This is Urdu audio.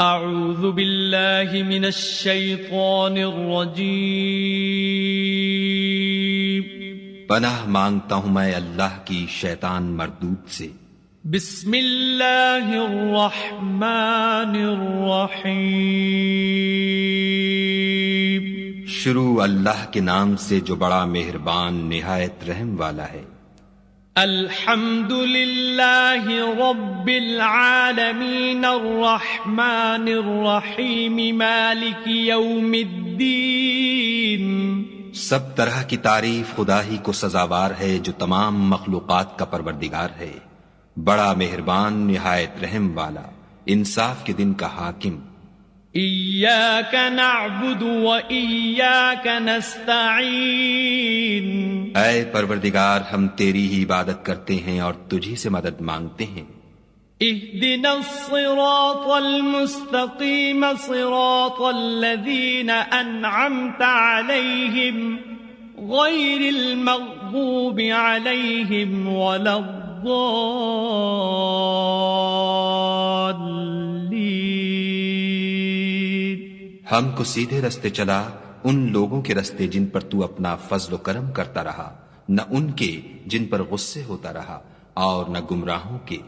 اعوذ باللہ من الشیطان الرجیم پناہ مانگتا ہوں میں اللہ کی شیطان مردود سے۔ بسم اللہ الرحمن الرحیم شروع اللہ کے نام سے جو بڑا مہربان نہایت رحم والا ہے۔ الحمد للہ رب العالمین الرحمن الرحیم مالک یوم الدین۔ سب طرح کی تعریف خدا ہی کو سزاوار ہے جو تمام مخلوقات کا پروردگار ہے، بڑا مہربان نہایت رحم والا، انصاف کے دن کا حاکم۔ ایاک نعبد و ایاک نستعین۔ اے پروردگار ہم تیری ہی عبادت کرتے ہیں اور تجھی سے مدد مانگتے ہیں۔ اہدنا الصراط المستقیم صراط الذین انعمت علیہم غیر المغضوب علیہم ولا الضالین۔ ہم کو سیدھے رستے چلا، ان لوگوں کے رستے جن پر تو اپنا فضل و کرم کرتا رہا، نہ ان کے جن پر غصے ہوتا رہا، اور نہ گمراہوں کے۔